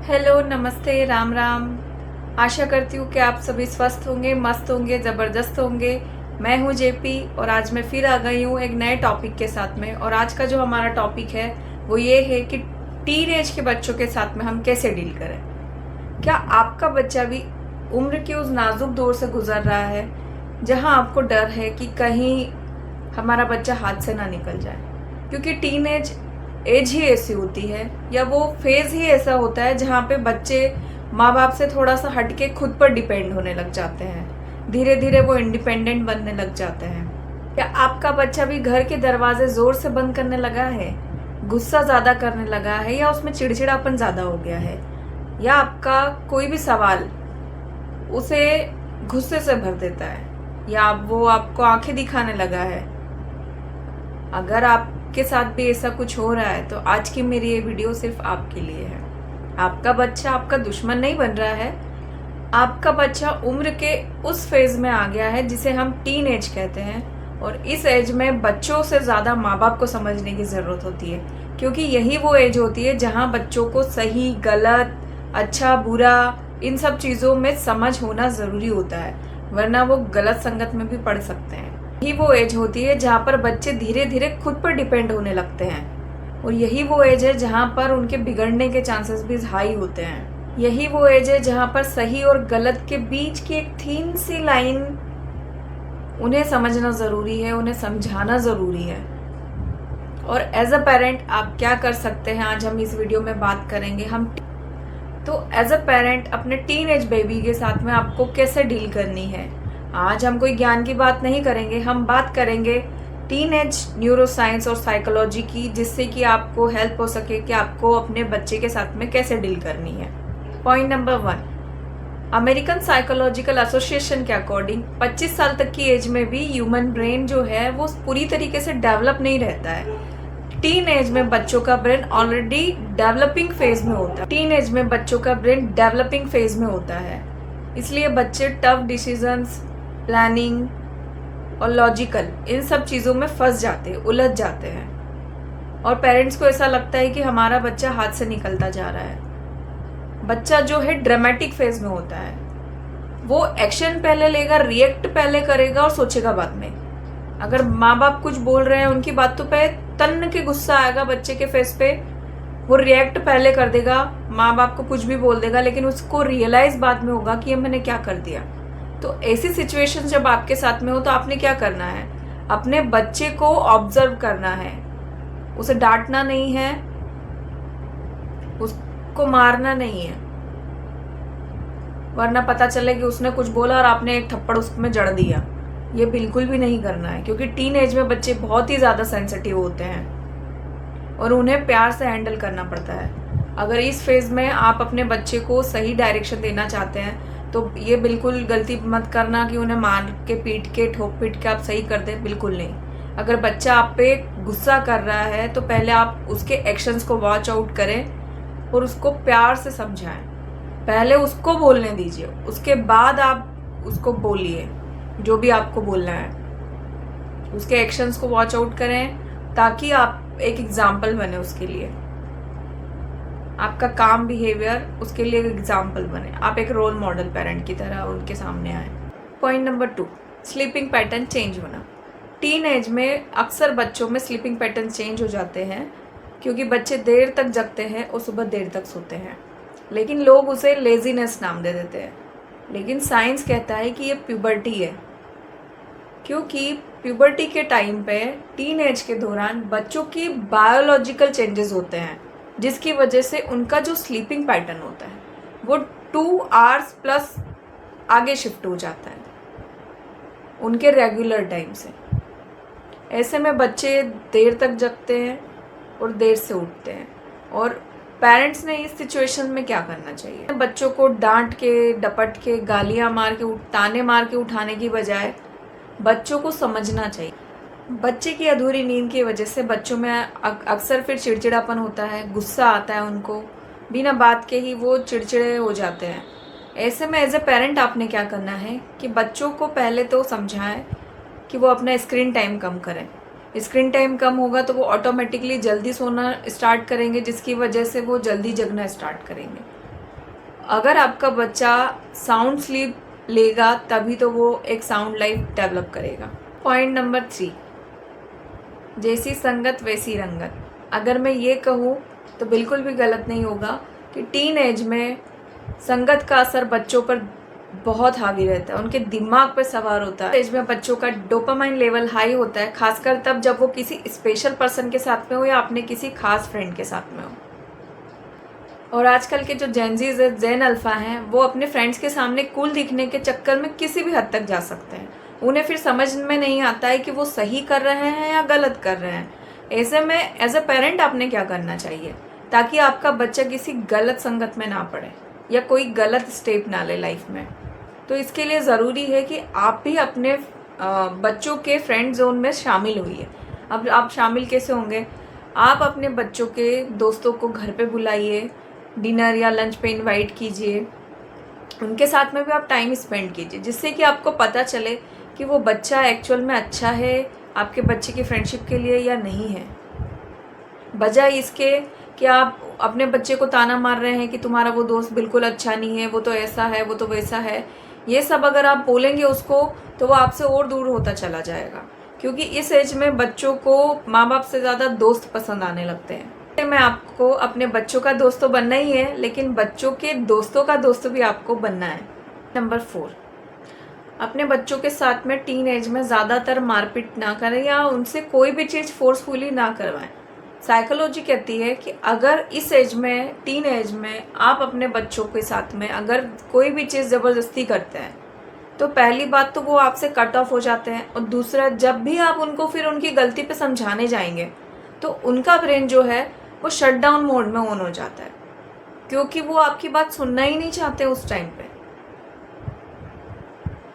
Hello, नमस्ते, राम राम। आशा करती हूँ कि आप सभी स्वस्थ होंगे, मस्त होंगे, ज़बरदस्त होंगे। मैं हूँ जेपी और आज मैं फिर आ गई हूँ एक नए टॉपिक के साथ में। और आज का जो हमारा टॉपिक है वो ये है कि टीन एज के बच्चों के साथ में हम कैसे डील करें। क्या आपका बच्चा भी उम्र के उस नाजुक दौर से गुजर रहा है जहाँ आपको डर है कि कहीं हमारा बच्चा हाथ से ना निकल जाए? क्योंकि टीन एज ही ऐसी होती है, या वो फेज ही ऐसा होता है जहाँ पे बच्चे माँ बाप से थोड़ा सा हटके खुद पर डिपेंड होने लग जाते हैं। धीरे धीरे वो इंडिपेंडेंट बनने लग जाते हैं। क्या आपका बच्चा भी घर के दरवाजे जोर से बंद करने लगा है, गुस्सा ज्यादा करने लगा है, या उसमें चिड़चिड़ापन ज्यादा हो गया है, या आपका कोई भी सवाल उसे गुस्से से भर देता है, या वो आपको आंखें दिखाने लगा है? अगर आपके साथ भी ऐसा कुछ हो रहा है तो आज की मेरी ये वीडियो सिर्फ आपके लिए है। आपका बच्चा आपका दुश्मन नहीं बन रहा है। आपका बच्चा उम्र के उस फेज में आ गया है जिसे हम टीन एज कहते हैं, और इस एज में बच्चों से ज्यादा माँ बाप को समझने की जरूरत होती है, क्योंकि यही वो एज होती है जहाँ बच्चों को सही गलत, अच्छा बुरा, इन सब चीजों में समझ होना जरूरी होता है, वरना वो गलत संगत में भी पड़ सकते हैं। यही वो एज होती है जहाँ पर बच्चे धीरे धीरे खुद पर डिपेंड होने लगते हैं, और यही वो एज है जहाँ पर उनके बिगड़ने के चांसेस भी हाई होते हैं। यही वो एज है जहाँ पर सही और गलत के बीच की एक थीन सी लाइन उन्हें समझना जरूरी है, उन्हें समझाना जरूरी है। और एज अ पेरेंट आप क्या कर सकते हैं, आज हम इस वीडियो में बात करेंगे। तो एज अ पेरेंट अपने टीन एज बेबी के साथ में आपको कैसे डील करनी है। आज हम कोई ज्ञान की बात नहीं करेंगे, हम बात करेंगे टीन एज न्यूरोसाइंस और साइकोलॉजी की, जिससे कि आपको हेल्प हो सके कि आपको अपने बच्चे के साथ में कैसे डील करनी है। Point number 1, American psychological association के अकॉर्डिंग 25 साल तक की एज में भी ह्यूमन ब्रेन जो है वो पूरी तरीके से डेवलप नहीं रहता है। टीन एज में बच्चों का ब्रेन ऑलरेडी डेवलपिंग फेज में होता है। टीन एज में बच्चों का ब्रेन डेवलपिंग फेज में होता है, इसलिए बच्चे टफ डिसीजंस, प्लानिंग और लॉजिकल, इन सब चीजों में फंस जाते हैं, उलझ जाते हैं, और पेरेंट्स को ऐसा लगता है कि हमारा बच्चा हाथ से निकलता जा रहा है। बच्चा जो है ड्रामेटिक फेज में होता है, वो एक्शन पहले लेगा, रिएक्ट पहले करेगा और सोचेगा बाद में। अगर माँ बाप कुछ बोल रहे हैं उनकी बातों पे तन्न के गुस्सा आएगा बच्चे के फेस पे, वो रिएक्ट पहले कर देगा, माँ बाप को कुछ भी बोल देगा, लेकिन उसको रियलाइज बाद में होगा कि ये मैंने क्या कर दिया। तो ऐसी सिचुएशन जब आपके साथ में हो तो आपने क्या करना है, अपने बच्चे को ऑब्जर्व करना है। उसे डांटना नहीं है, उसको मारना नहीं है, वरना पता चले कि उसने कुछ बोला और आपने एक थप्पड़ उसमें जड़ दिया। ये बिल्कुल भी नहीं करना है, क्योंकि टीन एज में बच्चे बहुत ही ज्यादा सेंसिटिव होते हैं और उन्हें प्यार से हैंडल करना पड़ता है। अगर इस फेज में आप अपने बच्चे को सही डायरेक्शन देना चाहते हैं तो ये बिल्कुल गलती मत करना कि उन्हें मार के, पीट के, ठोक पीट के आप सही कर दें, बिल्कुल नहीं। अगर बच्चा आप पे गुस्सा कर रहा है तो पहले आप उसके एक्शंस को वॉच आउट करें और उसको प्यार से समझाएं। पहले उसको बोलने दीजिए, उसके बाद आप उसको बोलिए जो भी आपको बोलना है। उसके एक्शंस को वॉच आउट करें ताकि आप एक एग्जाम्पल बने उसके लिए, आपका काम बिहेवियर उसके लिए एक एग्जाम्पल बने, आप एक रोल मॉडल पेरेंट की तरह उनके सामने आए। Point number 2, sleeping pattern change होना। टीन एज में अक्सर बच्चों में स्लीपिंग पैटर्न चेंज हो जाते हैं, क्योंकि बच्चे देर तक जगते हैं और सुबह देर तक सोते हैं, लेकिन लोग उसे लेजीनेस नाम दे देते हैं। लेकिन साइंस कहता है कि ये प्यूबर्टी है, क्योंकि प्यूबर्टी के टाइम पे, टीन एज के दौरान बच्चों की बायोलॉजिकल चेंजेस होते हैं, जिसकी वजह से उनका जो स्लीपिंग पैटर्न होता है वो 2 आवर्स प्लस आगे शिफ्ट हो जाता है उनके रेगुलर टाइम से। ऐसे में बच्चे देर तक जगते हैं और देर से उठते हैं, और पेरेंट्स ने इस सिचुएशन में क्या करना चाहिए, बच्चों को डांट के, डपट के, गालियां मार के, ताने मार के उठाने की बजाय बच्चों को समझना चाहिए। बच्चे की अधूरी नींद की वजह से बच्चों में अक्सर फिर चिड़चिड़ापन होता है, गुस्सा आता है उनको, बिना बात के ही वो चिड़चिड़े हो जाते हैं। ऐसे में एज ए पेरेंट आपने क्या करना है कि बच्चों को पहले तो समझाएं कि वो अपना स्क्रीन टाइम कम करें। स्क्रीन टाइम कम होगा तो वो ऑटोमेटिकली जल्दी सोना स्टार्ट करेंगे, जिसकी वजह से वो जल्दी जगना स्टार्ट करेंगे। अगर आपका बच्चा साउंड स्लीप लेगा तभी तो वो एक साउंड लाइफ डेवलप करेगा। पॉइंट नंबर 3, जैसी संगत वैसी रंगत। अगर मैं ये कहूँ तो बिल्कुल भी गलत नहीं होगा कि टीन एज में संगत का असर बच्चों पर बहुत हावी रहता है, उनके दिमाग पर सवार होता है। एज में बच्चों का डोपामाइन लेवल हाई होता है, खासकर तब जब वो किसी स्पेशल पर्सन के साथ में हो या अपने किसी खास फ्रेंड के साथ में हो। और आजकल के जो जेनजीज है, जेन अल्फा हैं, वो अपने फ्रेंड्स के सामने कूल दिखने के चक्कर में किसी भी हद तक जा सकते हैं। उन्हें फिर समझ में नहीं आता है कि वो सही कर रहे हैं या गलत कर रहे हैं। ऐसे में एज अ पेरेंट आपने क्या करना चाहिए ताकि आपका बच्चा किसी गलत संगत में ना पड़े या कोई गलत स्टेप ना ले लाइफ में। तो इसके लिए ज़रूरी है कि आप भी अपने बच्चों के फ्रेंड जोन में शामिल होइए। अब आप शामिल कैसे होंगे? आप अपने बच्चों के दोस्तों को घर पे बुलाइए, डिनर या लंच पे इनवाइट कीजिए, उनके साथ में भी आप टाइम स्पेंड कीजिए, जिससे कि आपको पता चले कि वो बच्चा एक्चुअल में अच्छा है आपके बच्चे की फ्रेंडशिप के लिए या नहीं है। बजाय इसके कि आप अपने बच्चे को ताना मार रहे हैं कि तुम्हारा वो दोस्त बिल्कुल अच्छा नहीं है, वो तो ऐसा है, वो तो वैसा है। ये सब अगर आप बोलेंगे उसको तो वो आपसे और दूर होता चला जाएगा, क्योंकि इस एज में बच्चों को माँ बाप से ज़्यादा दोस्त पसंद आने लगते हैं। मैं आपको अपने बच्चों का दोस्त तो बनना ही है, लेकिन बच्चों के दोस्तों का दोस्त भी आपको बनना है। नंबर 4, अपने बच्चों के साथ में टीन एज में ज़्यादातर मारपीट ना करें या उनसे कोई भी चीज़ फोर्सफुली ना करवाएं। साइकोलॉजी कहती है कि अगर इस एज में, टीन एज में, आप अपने बच्चों के साथ में अगर कोई भी चीज़ ज़बरदस्ती करते हैं तो पहली बात तो वो आपसे कट ऑफ हो जाते हैं, और दूसरा, जब भी आप उनको फिर उनकी गलती पे समझाने जाएंगे तो उनका ब्रेन जो है वो शट डाउन मोड में ऑन हो जाता है, क्योंकि वो आपकी बात सुनना ही नहीं चाहते, उस टाइम पे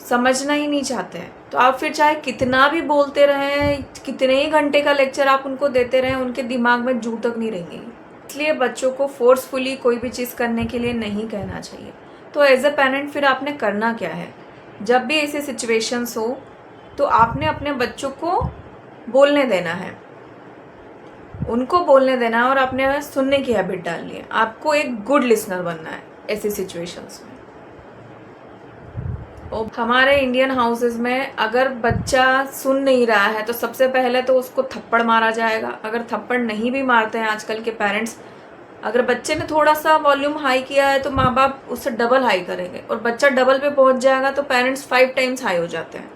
समझना ही नहीं चाहते हैं। तो आप फिर चाहे कितना भी बोलते रहें, कितने ही घंटे का लेक्चर आप उनको देते रहें, उनके दिमाग में जू तक नहीं रहेंगे। इसलिए बच्चों को फोर्सफुली कोई भी चीज़ करने के लिए नहीं कहना चाहिए। तो एज अ पेरेंट फिर आपने करना क्या है? जब भी ऐसे सिचुएशंस हो तो आपने अपने बच्चों को बोलने देना है, उनको बोलने देना है और अपने सुनने की हैबिट डालनी है। आपको एक गुड लिसनर बनना है ऐसी सिचुएशंस में। और हमारे इंडियन हाउसेस में अगर बच्चा सुन नहीं रहा है तो सबसे पहले तो उसको थप्पड़ मारा जाएगा। अगर थप्पड़ नहीं भी मारते हैं आजकल के पेरेंट्स, अगर बच्चे ने थोड़ा सा वॉल्यूम हाई किया है तो माँ बाप उससे डबल हाई करेंगे, और बच्चा डबल पे पहुंच जाएगा तो पेरेंट्स 5 टाइम्स हाई हो जाते हैं।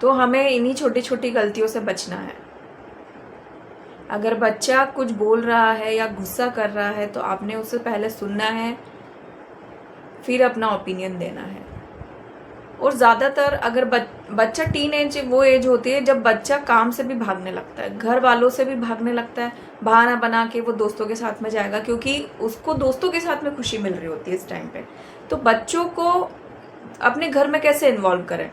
तो हमें इन्हीं छोटी छोटी गलतियों से बचना है। अगर बच्चा कुछ बोल रहा है या गुस्सा कर रहा है तो आपने उससे पहले सुनना है, फिर अपना ओपिनियन देना है। और ज़्यादातर अगर बच्चा टीन एज वो एज होती है जब बच्चा काम से भी भागने लगता है, घर वालों से भी भागने लगता है, बहाना बना के वो दोस्तों के साथ में जाएगा, क्योंकि उसको दोस्तों के साथ में खुशी मिल रही होती है इस टाइम पे। तो बच्चों को अपने घर में कैसे इन्वॉल्व करें?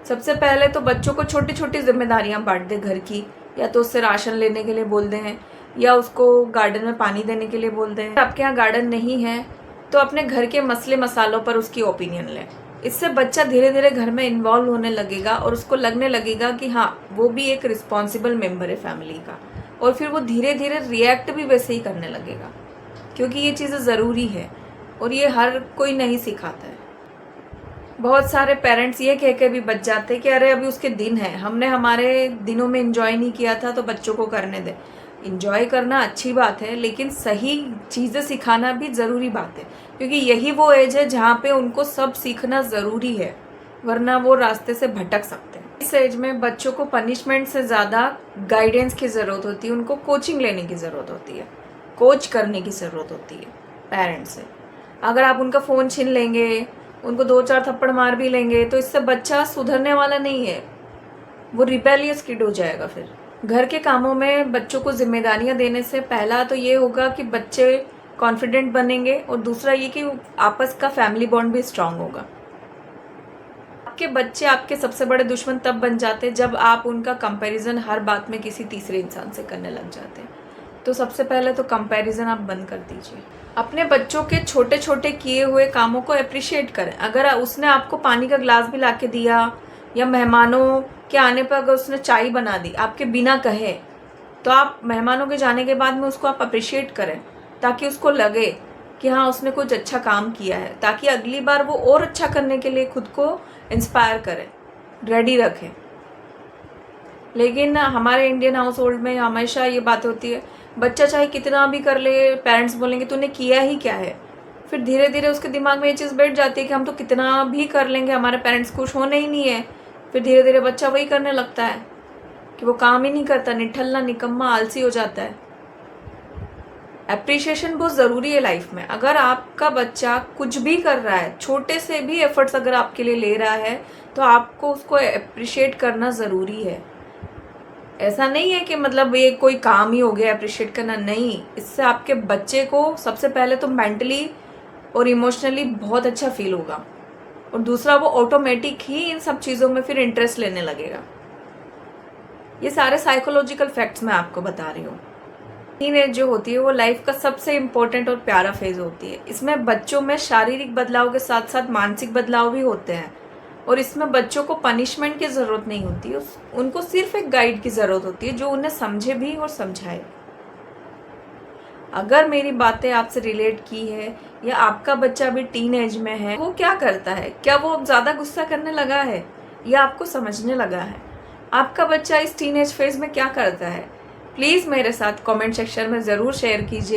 सबसे पहले तो बच्चों को छोटी छोटी जिम्मेदारियां बांट दें घर की, या तो उससे राशन लेने के लिए बोल दें या उसको गार्डन में पानी देने के लिए बोल दें। आपके यहाँ गार्डन नहीं है तो अपने घर के मसले मसालों पर उसकी ओपिनियन लें। इससे बच्चा धीरे धीरे घर में इन्वॉल्व होने लगेगा और उसको लगने लगेगा कि हाँ, वो भी एक रिस्पॉन्सिबल मेम्बर है फैमिली का, और फिर वो धीरे धीरे रिएक्ट भी वैसे ही करने लगेगा, क्योंकि ये चीज़ें ज़रूरी है और ये हर कोई नहीं सिखाता है। बहुत सारे पेरेंट्स ये कह के भी बच जाते हैं कि अरे अभी उसके दिन है, हमने हमारे दिनों में एंजॉय नहीं किया था तो बच्चों को करने दें। इंजॉय करना अच्छी बात है, लेकिन सही चीज़ें सिखाना भी ज़रूरी बात है, क्योंकि यही वो एज है जहाँ पे उनको सब सीखना ज़रूरी है, वरना वो रास्ते से भटक सकते हैं। इस एज में बच्चों को पनिशमेंट से ज़्यादा गाइडेंस की ज़रूरत होती है, उनको कोचिंग लेने की ज़रूरत होती है, कोच करने की ज़रूरत होती है पेरेंट्स से। अगर आप उनका फ़ोन छीन लेंगे, उनको 2-4 थप्पड़ मार भी लेंगे तो इससे बच्चा सुधरने वाला नहीं है, वो रिबेलियस किड हो जाएगा। फिर घर के कामों में बच्चों को जिम्मेदारियां देने से पहला तो ये होगा कि बच्चे कॉन्फिडेंट बनेंगे, और दूसरा ये कि आपस का फैमिली बॉन्ड भी स्ट्रांग होगा। आपके बच्चे आपके सबसे बड़े दुश्मन तब बन जाते हैं जब आप उनका कंपैरिजन हर बात में किसी तीसरे इंसान से करने लग जाते हैं। तो सबसे पहले तो कंपैरिजन आप बंद कर दीजिए। अपने बच्चों के छोटे छोटे किए हुए कामों को अप्रिशिएट करें। अगर उसने आपको पानी का ग्लास भी ला के दिया, या मेहमानों के आने पर अगर उसने चाय बना दी आपके बिना कहे, तो आप मेहमानों के जाने के बाद में उसको आप अप्रिशिएट करें, ताकि उसको लगे कि हाँ उसने कुछ अच्छा काम किया है, ताकि अगली बार वो और अच्छा करने के लिए खुद को इंस्पायर करें, रेडी रखें। लेकिन हमारे इंडियन हाउस होल्ड में हमेशा ये बात होती है, बच्चा चाहे कितना भी कर ले, पेरेंट्स बोलेंगे तूने किया ही क्या है। फिर धीरे धीरे उसके दिमाग में ये चीज़ बैठ जाती है कि हम तो कितना भी कर लेंगे, हमारे पेरेंट्स खुश होने ही नहीं है। फिर धीरे धीरे बच्चा वही करने लगता है कि वो काम ही नहीं करता, निठल्ला, निकम्मा, आलसी हो जाता है। एप्रिशिएशन बहुत ज़रूरी है लाइफ में। अगर आपका बच्चा कुछ भी कर रहा है, छोटे से भी एफर्ट्स अगर आपके लिए ले रहा है, तो आपको उसको अप्रिशिएट करना ज़रूरी है। ऐसा नहीं है कि मतलब ये कोई काम ही हो गया अप्रिशिएट करना, नहीं। इससे आपके बच्चे को सबसे पहले तो मेंटली और इमोशनली बहुत अच्छा फील होगा, और दूसरा वो ऑटोमेटिक ही इन सब चीज़ों में फिर इंटरेस्ट लेने लगेगा। ये सारे साइकोलॉजिकल फैक्ट्स मैं आपको बता रही हूँ। टीनेज जो होती है वो लाइफ का सबसे इम्पोर्टेंट और प्यारा फेज होती है। इसमें बच्चों में शारीरिक बदलाव के साथ साथ मानसिक बदलाव भी होते हैं, और इसमें बच्चों को पनिशमेंट की ज़रूरत नहीं होती, उनको सिर्फ एक गाइड की ज़रूरत होती है जो उन्हें समझे भी और समझाए। अगर मेरी बातें आपसे रिलेट की है, या आपका बच्चा अभी टीन एज में है, वो क्या करता है, क्या वो अब ज़्यादा गुस्सा करने लगा है या आपको समझने लगा है, आपका बच्चा इस टीन एज फेज में क्या करता है, प्लीज़ मेरे साथ कमेंट सेक्शन में ज़रूर शेयर कीजिए।